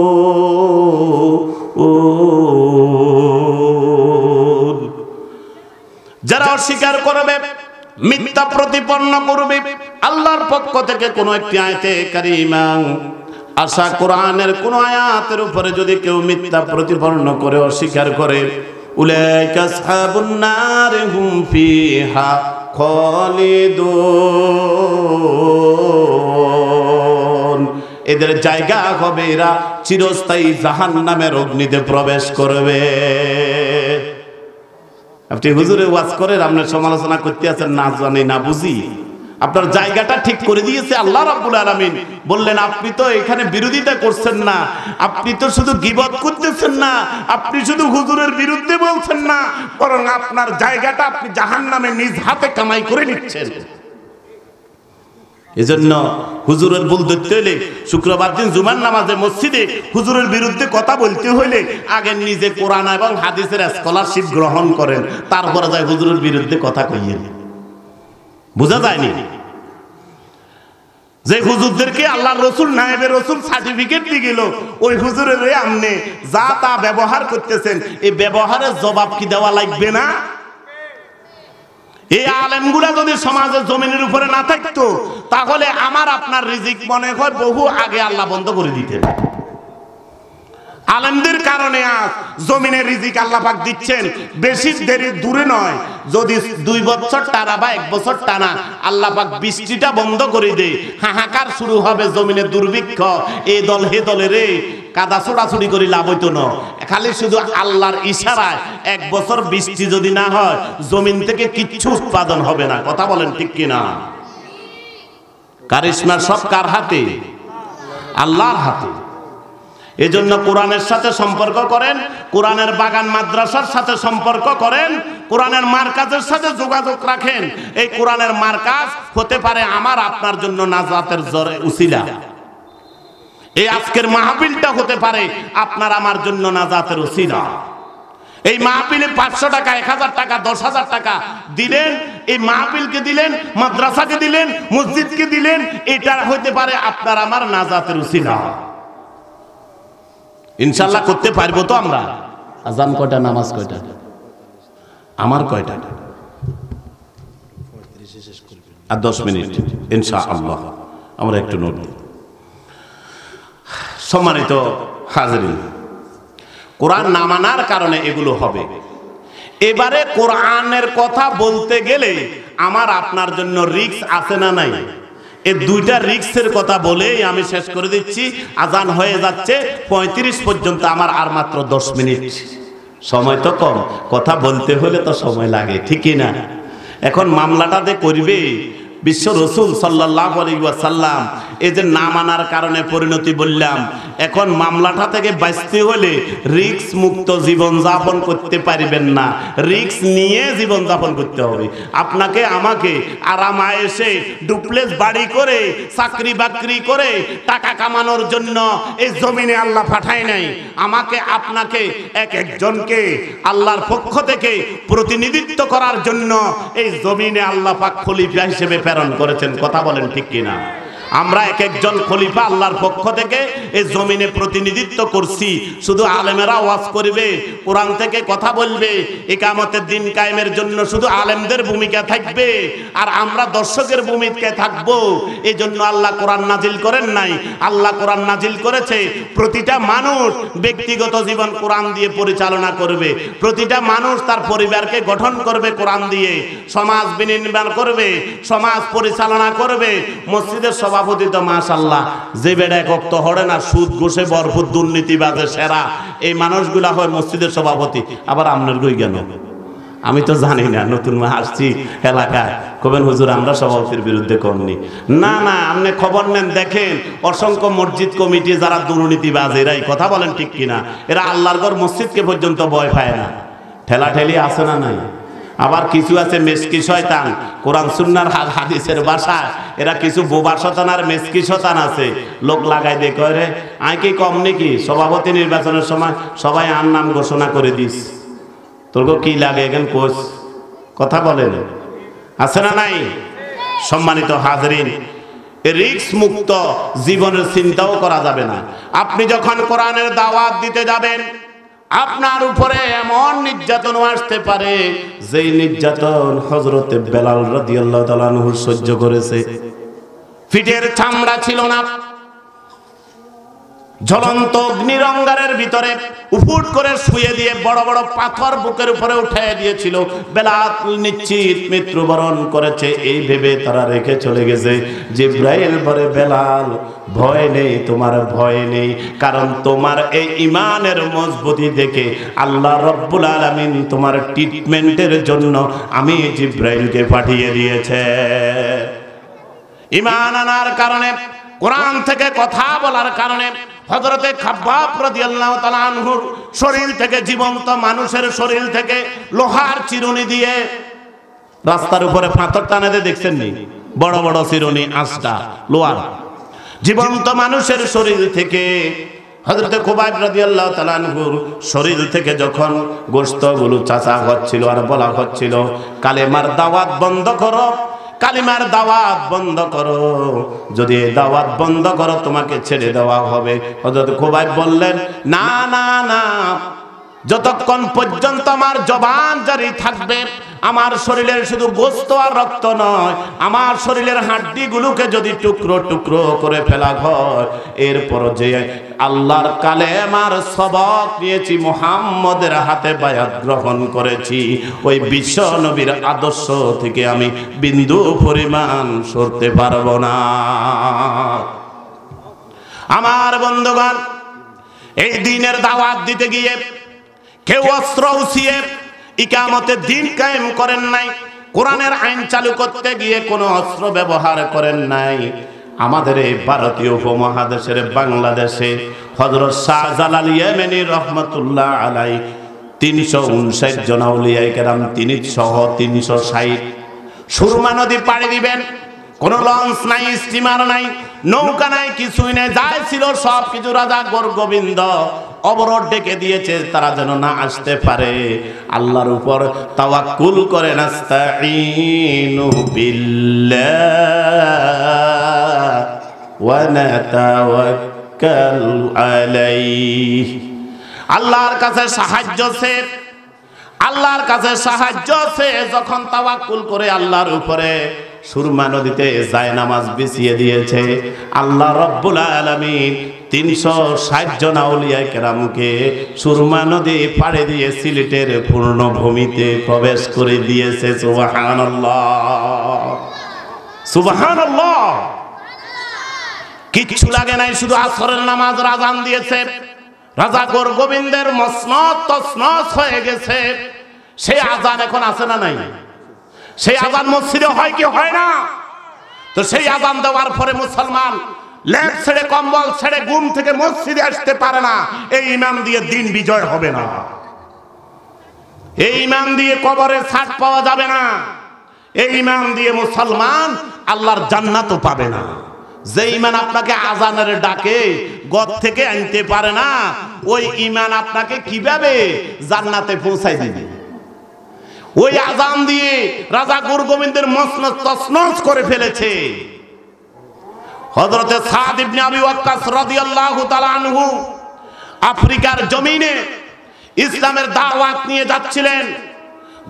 যারা অস্বীকার করবে, মিথ্যা প্রতিপন্ন করবে আল্লাহর পক্ষ থেকে কোন একটি আয়াতে কারিমা আসা কোরআনের কোন আয়াতের উপরে যদি কেউ মিথ্যা প্রতিপন্ন করে অস্বীকার করে, উলাইকা আসহাবুন নার হুম ফিহা খালিদুন। এদের জায়গা হবে, এরা চিরস্থায়ী জাহান্নামের অগ্নিতে প্রবেশ করবে। আপনি হুজুরে ওয়াজ করেন, আপনার সমালোচনা করতে আছেন, না জানি না বুঝি, আপনার জায়গাটা ঠিক করে দিয়েছে আল্লাহ রাব্বুল আলামিন। বললেন আপনি তো এখানে বিরোধিতা করছেন না, আপনি তো শুধু গীবত করতেছেন না, আপনি শুধু হুজুরের বিরুদ্ধে বলছেন না, বরং আপনার জায়গাটা আপনি জাহান্নামে নিজ হাতে কামাই করে নিচ্ছেন। এজন্য হুজুরের ভুল ধরতে হলে, শুক্রবার দিন জুমার নামাজে মসজিদে হুজুরের বিরুদ্ধে কথা বলতে হলে আগে নিজে কোরআন এবং হাদিসের স্কলারশিপ গ্রহণ করেন, তারপরে যায় হুজুরের বিরুদ্ধে কথা কইয়েন। বুঝা যায়নি যে হুজুরদেরকে আল্লাহর রাসূল নায়েবে রাসূল সার্টিফিকেট দিয়ে গেল, ওই হুজুরের আমনে যা তা ব্যবহার করতেছেন, এই ব্যবহারের জবাব কি দেওয়া লাগবে না? এই আলেমগুলা যদি সমাজের জমিনের উপরে না থাকতো, তাহলে আমার আপনার রিজিক মনে হয় বহু আগে আল্লাহ বন্ধ করে দিতেন। আলেমদের কারণে আজ জমিনে রিজিক আল্লাহ পাক দিচ্ছেন, বেশি দেরি দূরে নয়, যদি 2 বছর টানা বা 1 বছর টানা আল্লাহ পাক বৃষ্টিটা বন্ধ করে দেয়, হাহাকার শুরু হবে, জমিনে দুর্ভিক্ষ, এই দল হে দলে রে কাদা ছোড়াছুড়ি করে লাভ হইতো না। খালি শুধু আল্লাহর ইশারায় 1 বছর বৃষ্টি যদি না হয়, জমিন থেকে কিচ্ছু উৎপাদন হবে না। কথা বলেন ঠিক কিনা? কারিশমা সব কার হাতে? আল্লাহর হাতে। এজন্য কোরআনের সাথে সম্পর্ক করেন, কোরআনের বাগান মাদ্রাসার সাথে সম্পর্ক করেন, কোরআনের মার্কাজের সাথে যোগাযোগ রাখেন। এই কোরআনের মার্কাজ হতে পারে আমার আপনার জন্য নাজাতের উসিলা। এই আজকের মাহফিলটা হতে পারে আপনার আমার জন্য নাজাতের উসিলা। এই মাহফিলে 500 টাকা, 1000 টাকা, 10,000 টাকা দিলেন, এই মাহফিলকে দিলেন, মাদ্রাসাকে দিলেন, মসজিদকে দিলেন, এটা হতে পারে আপনার আমার নাজাতের উসিলা। ইনশাআল্লাহ করতে পারবো তো আমরা? আজান কয়টা, নামাজ কয়টা, আমার কয়টা? আর 10 মিনিট ইনশাআল্লাহ আমরা একটু নোট দিই। সম্মানিত হাজরিন, কোরআন না মানার কারণে এগুলো হবে। এবারে কোরআনের কথা বলতে গেলে আমার আপনার জন্য রিস্ক আছে না নাই? এই 2টা রিস্কের কথা বলেই আমি শেষ করে দিচ্ছি। আজান হয়ে যাচ্ছে 35 পর্যন্ত, আমার আর মাত্র 10 মিনিট সময়, তো কম, কথা বলতে হলে তো সময় লাগে, ঠিকই না? এখন মামলাটা যে করবে বিশ্ব রসুল সাল্লাল্লাহু আলাইহি ওয়াসাল্লাম, এই যে না মানার কারণে পরিণতি বললাম, এখন মামলাটা থেকে বাঁচতে হলে রিস্ক মুক্ত জীবন যাপন করতে পারবেন না, রিস্ক নিয়ে জীবন যাপন করতে হবে। আপনাকে আমাকে আরাম আয়েশে ডুপ্লেক্স বাড়ি করে চাকরি বাকরি করে টাকা কামানোর জন্য এই জমিনে আল্লাহ পাঠায় নাই। আমাকে আপনাকে একজনকে আল্লাহর পক্ষ থেকে প্রতিনিধিত্ব করার জন্য এই জমিনে আল্লাহ পাক খলিফা হিসেবে প্রেরণ করেছেন। কথা বলেন ঠিক কিনা? আমরা এক একজন খলিফা আল্লাহর পক্ষ থেকে এই জমিনে প্রতিনিধিত্ব করছি। শুধু আলেমেরা ওয়াজ করবে, কোরআন থেকে কথা বলবে, ইকামতের দিন কায়েমের জন্য শুধু আলেমদের ভূমিকা থাকবে আর আমরা দর্শকের ভূমিকায় থাকব। এই জন্য আল্লাহ কোরআন নাজিল করেন নাই। আল্লাহ কোরআন নাজিল করেছে প্রতিটা মানুষ ব্যক্তিগত জীবন কোরআন দিয়ে পরিচালনা করবে, প্রতিটা মানুষ তার পরিবারকে গঠন করবে কোরআন দিয়ে, সমাজ বিনির্মাণ করবে, সমাজ পরিচালনা করবে। মসজিদের সভাপতি তো মাশাআল্লাহ যে বেড়া এক ওয়াক্ত হড়ে না, সুদ ঘুষে ভরপুর দুর্নীতিবাজে সেরা, এই মানুষগুলা হয় মসজিদের সভাপতি। আবার আপনার কই কেন? আমি তো জানি না, নতুন মা আসছি এলাকায়, কবেন হুজুর আমরা সভাপতির বিরুদ্ধে করনি। না না, আপনি খবর নেন, দেখেন অসংখ্য মসজিদ কমিটি যারা দুর্নীতিবাজ এরাই কথা বলেন ঠিক কিনা। এরা আল্লাহর ঘর মসজিদকে পর্যন্ত ভয় পায় না। ঠেলাঠেলি আছে না নাই? আবার কিছু আছে মেসকি শয়তান, কোরআন সুন্নাহর হাদিসের ভাষায় এরা কিছু বোবা শয়তান আর মেসকি শয়তান আছে। লোক লাগাই দিয়ে কয় রে আই কি কম নাকি, সভাপতি নির্বাচনের সময় সবাই আর নাম ঘোষণা করে দিস, তোর কি লাগে এখানে কোচ কথা বলেন, আছে না নাই? সম্মানিত হাজরিন, রিস্ক মুক্ত জীবনের চিন্তাও করা যাবে না। আপনি যখন কোরআনের দাওয়াত দিতে যাবেন, আপনার উপরে এমন নির্যাতন আসতে পারে যেই নির্যাতন হযরতে বেলাল রাদিয়াল্লাহু তাআলা আনহু সহ্য করেছে। পিঠের চামড়া ছিল না, জ্বলন্ত অগ্নিরঙ্গারের ভিতরে উপুট করে শুয়ে দিয়ে বড় বড় পাথর বুকের উপরে উঠিয়ে দিয়েছিল। বেলাল নিশ্চিত মৃত্যুবরণ করেছে এই ভেবে তারা রেখে চলে গেছে। জিবরাইল বলে বেলাল ভয় নেই, তোমার ভয় নেই, কারণ তোমার এই ঈমানের মজবুতি দেখে আল্লাহ রব্বুল আলামিন তোমার ট্রিটমেন্টের জন্য আমি জিবরাইলকে পাঠিয়ে দিয়েছে। ঈমান আনার কারণে, কোরআন থেকে কথা বলার কারণে হযরতে খাব্বাব রাদিয়াল্লাহু তাআলা আনহুর শরীর থেকে, জীবন্ত মানুষের শরীর থেকে লোহার চিরুনি দিয়ে রাস্তার উপরে পাথর টানে দিয়ে দেখছেন নি? বড় বড় চিরুনি, আঁচটা লোহার। জীবন্ত মানুষের শরীর থেকে হযরতে খুবাইব রাদিয়াল্লাহু তাআলা আনহুর শরীর থেকে যখন গোশতগুলো চাচা হচ্ছিল আর বলা হচ্ছিল কালেমার দাওয়াত বন্ধ করো, কালিমার দাওয়াত বন্ধ করো, যদি এই দাওয়াত বন্ধ করো তোমাকে ছেড়ে দেওয়া হবে। হযরত খুবাইব বললেন না না না, যতক্ষণ পর্যন্ত আমার জবান জারি থাকবে, আমার শরীরের শুধু গোশত আর রক্ত নয়, আমার শরীরের হাড্ডিগুলোকে যদি টুকরো টুকরো করে ফেলা হয়, এরপর যে আল্লাহর কালেমার সবক নিয়েছি, মুহাম্মদের হাতে বায়াত গ্রহণ করেছি, ওই বিশ্ব নবীর আদর্শ থেকে আমি বিন্দু পরিমাণ সরতে পারবো না। আমার বন্ধুগণ, এই দ্বীনের দাওয়াত দিতে গিয়ে কেউ অস্ত্র উঠিয়ে ইকামতের দিন কায়েম করেন নাই, কোরআনের আইন চালু করতে গিয়ে কোনো অস্ত্র ব্যবহার করেন নাই। আমাদের এই ভারতীয় উপমহাদেশের বাংলাদেশে হযরত শাহজালাল ইয়েমেনি রহমাতুল্লাহ আলাইহি ৩৫৯ জন আউলিয়ায়ে কেরাম, তিনি সহ ৩৬০ সুরমা নদী পাড়ি দিবেন। কোনো লঞ্চ নাই, স্টিমার নাই, নৌকা নাই, কিছুই নাই, যাই ছিল সব কিছু রাজা গোবিন্দ অবরোধ ডেকে দিয়েছে তারা যেন না আসতে পারে। আল্লাহর উপর তাওয়াক্কুল করে, নাস্তাঈনু বিল্লাহ ওয়া নাতাওয়াক্কালু আলাইহি, আল্লাহর কাছে সাহায্য চেয়ে, আল্লাহর কাছে সাহায্য চেয়ে যখন তাওয়াক্কুল করে আল্লাহর উপরে সুরমা নদীতে জায়নামাজ বিছিয়ে দিয়েছে, আল্লাহ রব্বুল আলামিন ৩৬০ জন আউলিয়ায়ে কেরামকে সুরমা নদী পাড়ে দিয়ে সিলেটের পূর্ণভূমিতে প্রবেশ করে দিয়েছে। সুবহানাল্লাহ, সুবহানাল্লাহ। কিচ্ছু লাগে নাই, শুধু আসরের নামাজ আযান দিয়েছে, রাজা গোবিন্দের মসনদ তসনদ হয়ে গেছে। সেই আযান এখন আছে না নাই? সেই আযান মসজিদে হয় কি হয় না? তো সেই আযান দেওয়ার পরে মুসলমান লেপ ছেড়ে, কম্বল ছেড়ে ঘুম থেকে মসজিদে আসতে পারে না। এই ঈমান দিয়ে দিন বিজয় হবে না, এই ঈমান দিয়ে কবরে ছাড় পাওয়া যাবে না, এই ঈমান দিয়ে মুসলমান আল্লাহর জান্নাতও পাবে না। যে ঈমান আপনাকে আযানের ডাকে ঘর থেকে আনতে পারে না, ওই ঈমান আপনাকে কিভাবে জান্নাতে পৌঁছায় দিবে? ওই আযান দিয়ে রাজা গোবিন্দের মসনদ তসনদ করে ফেলেছে। হযরতে সাদ ইবনে আবি ওয়াক্কাস রাদিয়াল্লাহু তাআলা আনহু আফ্রিকার জমিনে ইসলামের দাওয়াত নিয়ে যাচ্ছিলেন।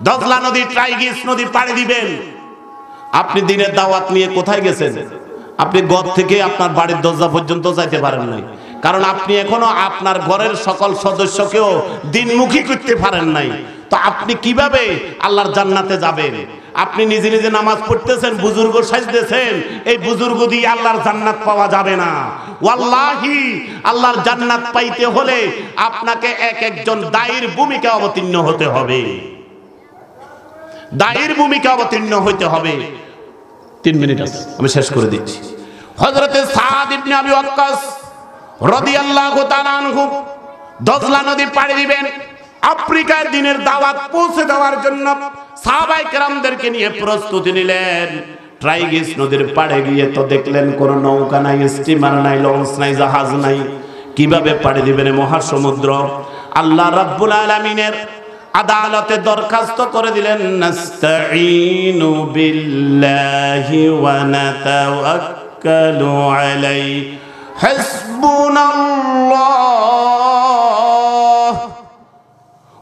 দজলা নদী, টাইগ্রিস নদী পাড়ি দিবেন। আপনি দিনের দাওয়াত নিয়ে কোথায় গেছেন? আপনি ঘর থেকে আপনার বাড়ির দরজা পর্যন্ত যাইতে পারেন নাই, কারণ আপনি এখনো আপনার ঘরের সকল সদস্যকেও দিনমুখী করতে পারেন নাই। তো আপনি কিভাবে আল্লাহর জান্নাতে যাবেন? আপনি নিজে নিজে নামাজ পড়তেছেন, বুজুর্গ সাজতেছেন, এই বুজুর্গ দিয়ে আল্লাহর জান্নাত পাওয়া যাবে না। ওয়াল্লাহি আল্লাহর জান্নাত পাইতে হলে আপনাকে এক একজন দায়ীর ভূমিকা অবতীর্ণ হতে হবে, দায়ীর ভূমিকা অবতীর্ণ হইতে হবে। 3 মিনিট আছে, আমি শেষ করে দিচ্ছি। হযরতে সাদ ইবনে আবি ওয়াক্কাস রাদিয়াল্লাহু তাআলা আনহু দজলা নদী পাড়ি দিবেন। আফ্রিকার দিনের দাওয়াত পৌঁছে দেওয়ার জন্য সাহাবায়ে কেরামদেরকে নিয়ে প্রস্তুতি নিলেন। টাইগ্রিস নদীর পাড়ে গিয়ে তো দেখলেন কোন নৌকা নাই, স্টিমার নাই, লঞ্চ নাই, জাহাজ নাই। কিভাবে পাড়ি দিবেন মহাসমুদ্র? আল্লাহ রাব্বুল আলামিনের আদালতে দরখাস্ত করে দিলেন, নাস্তাঈনু বিল্লাহি ওয়া নাতাওয়াক্কালু আলাইহি হাসবুনাল্লাহ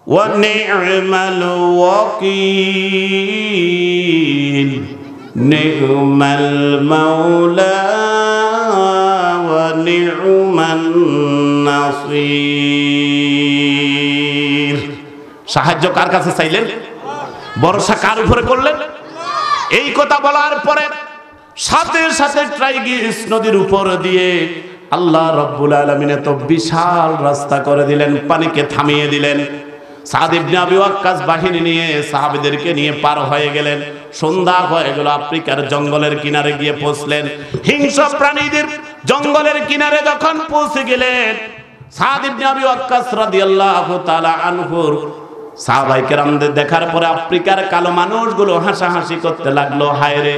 ওয়া নি'মাল ওয়াকিল নি'মাল মাওলা ওয়া নি'মান নাসির। সাহায্য কার কাছে চাইলেন? ভরসা কার উপরে করলেন? এই কথা বলার পরে সাথে সাথে টাইগ্রিস নদীর উপর দিয়ে আল্লাহ রাব্বুল আলামিন এত বিশাল রাস্তা করে দিলেন, পানিকে থামিয়ে দিলেন। সাদ ইবনে আবি ওয়াক্কাস বাহিনী নিয়ে সাহাবীদেরকে নিয়ে পার হয়ে গেলেন। সন্ধ্যা হয়ে গেল, আফ্রিকার জঙ্গলের কিনারে গিয়ে পৌঁছলেন। হিংস্র প্রাণীদের জঙ্গলের কিনারে যখন পৌঁছে গেলেন, সাদ ইবনে আবি ওয়াক্কাস রাদিয়াল্লাহু তাআলা আনহুর সাহাবায়ে কেরামদের দেখার পরে আফ্রিকার কালো মানুষগুলো হাসাহাসি করতে লাগলো। হায় রে,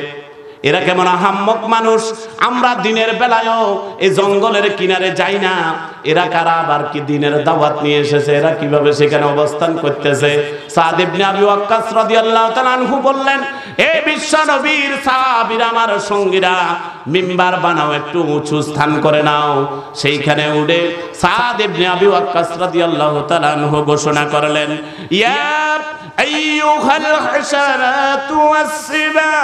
এরা কেমন আহাম্মক মানুষ, আমরা দিনের বেলায়ও এই জঙ্গলের কিনারে যাই না, এরা কারা? আবার কি দিনের দাওয়াত নিয়ে এসেছে? এরা কিভাবে সেখানে অবস্থান করতেছে? সাদ ইবনে আবি ওয়াক্কাস রাদিয়াল্লাহু তাআলা আনহু বললেন, হে বিশ্ব নবীর সাহাবীরা, আমার সঙ্গীরা, মিম্বার বানাও, একটু উঁচু স্থান করে নাও। সেইখানে উঠে সাদ ইবনে আবি ওয়াক্কাস রাদিয়াল্লাহু তাআলা আনহু ঘোষণা করলেন, ইয়া আইয়ুহাল হাশারাতু ওয়াস-সিবা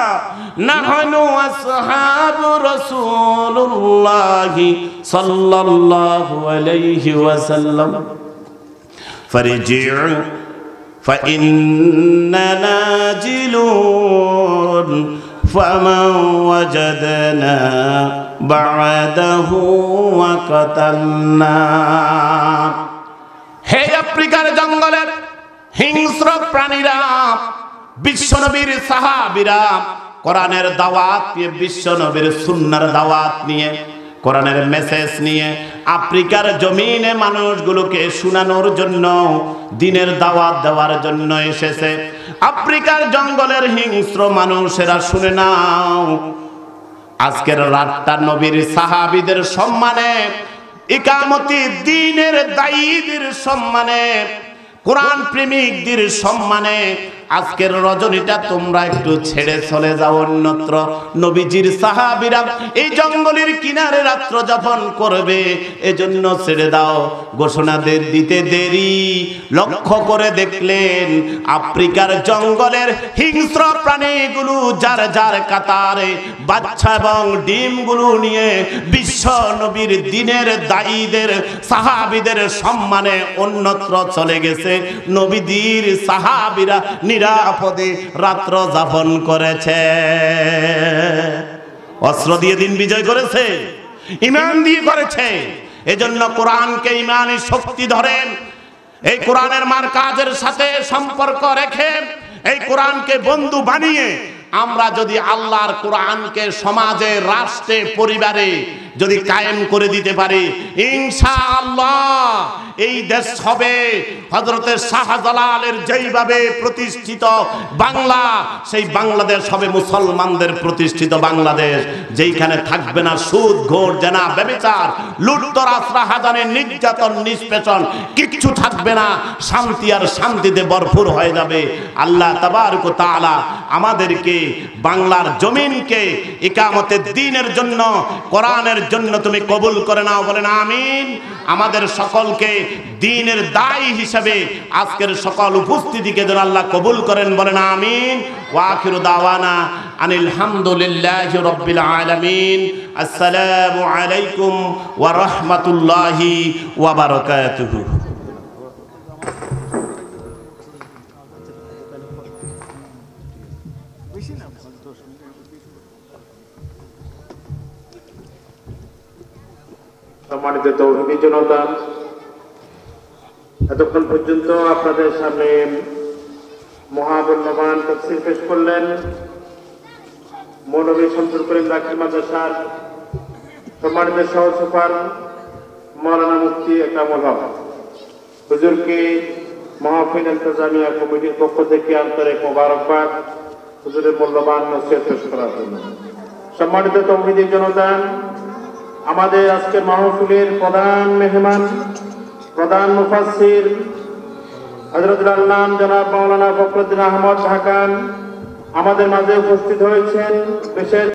নাহনু আসহাবু রাসূলুল্লাহি সাল্লাল্লাহু আলাইহি ওয়াসাল্লাম ফারজিউ ফাইন্নানা নাজিলুন ফামান ওয়াজাদনা বা'দাহু ওয়া কাতালনা। হে আফ্রিকার জঙ্গলের হিংস্র প্রাণীরা, বিশ্বনবীর সাহাবীরা, কোরআনের দাওয়াত নিয়ে, বিশ্বনবীর সুন্নাহর দাওয়াত নিয়ে, কোরআনের মেসেজ নিয়ে আফ্রিকার জমিনে মানুষগুলোকে শোনানোর জন্য, দ্বীনের দাওয়াত দেওয়ার জন্য এসেছে। আফ্রিকার জঙ্গলের হিংস্র মানুষেরা শুনে নাও, আজকের রাতটা নবীর সাহাবীদের সম্মানে, ইকামতি দ্বীনের দায়ীদের সম্মানে, কোরআন প্রেমিকদের সম্মানে আজকের রজনীটা তোমরা একটু ছেড়ে চলে যাও অন্যত্র। নবীজির সাহাবীরা এই জঙ্গলের কিনারে রাত্র যাপন করবে, এজন্য ছেড়ে দাও। ঘোষণা দিতে দেরি, লক্ষ্য করে দেখলেন আফ্রিকার জঙ্গলের হিংস্র প্রাণীগুলো যার যার কাতারে বাচ্চা এবং ডিমগুলো নিয়ে বিশ্ব নবীর দ্বীনের দায়ীদের সাহাবীদের সম্মানে অন্যত্র চলে গেছে। নবীজির সাহাবীরা নিরাপদে রাত্র যাপন করেছে, অস্ত্র দিয়ে দিন বিজয় করেছে, ঈমান দিয়ে করেছে। এজন্য কোরআনকে ঈমানের শক্তি ধরেন, এই কোরআনের মারকাজের সাথে সম্পর্ক রেখে, এই কোরআনকে বন্ধু বানিয়ে আমরা যদি আল্লাহর কোরআনকে সমাজে, রাষ্ট্রে, পরিবারে যদি কায়েম করে দিতে পারে, ইনশাআল্লাহ এই দেশ হবে হযরতে শাহজালালের যেইভাবে প্রতিষ্ঠিত বাংলা, সেই বাংলাদেশ হবে মুসলমানদের প্রতিষ্ঠিত বাংলাদেশ, যেইখানে থাকবে না সুদ, ঘোর, জেনা, ব্যভিচার, লুটতরাজ, রাহাজানি, নির্যাতন, নিষ্পেষণ, কিচ্ছু থাকবে না। শান্তি আর শান্তিতে ভরপুর হয়ে যাবে। আল্লাহ তাবারক ওয়া তাআলা আমাদেরকে বাংলার জমিনকে ইকামতের দ্বীনের জন্য, কোরআনের জন্য তুমি কবুল করে নাও, বলেন আমিন। আমাদের সকলকে দ্বীনের দায়ী হিসেবে আজকের সকল উপস্থিতিকে যেন আল্লাহ কবুল করেন, বলেন আমিন। ওয়া আখিরু দাওয়ানা আনিল হামদুলিল্লাহি রাব্বিল আলামিন। আসসালামু আলাইকুম ওয়া রাহমাতুল্লাহি ওয়া বারাকাতুহু। সম্মানিত তৌহিদি জনতা, এতক্ষণ পর্যন্ত আপনাদের সামনে মহামূল্যবান তাফসীর পেশ করলেন মৌলভী শামসুল করিম দাখিল মাদ্রাসার সম্মানিত সহসফার মাওলানা মুফতি একরামুল হক হুজুরকে মাহফিল ইন্তেজামিয়া কমিটির পক্ষ থেকে আন্তরিক মোবারকবাদ হুজুরের মূল্যবান নসিহত পেশ করার জন্য। সম্মানিত তৌহিদি জনতা, আমাদের আজকের মাহফিলের প্রধান মেহমান, প্রধান মুফাসসির হযরতুল আল্লাম জনাব মাওলানা ফখরুদ্দিন আহমদ ঢাকান আমাদের মাঝে উপস্থিত হয়েছেন। বিশেষ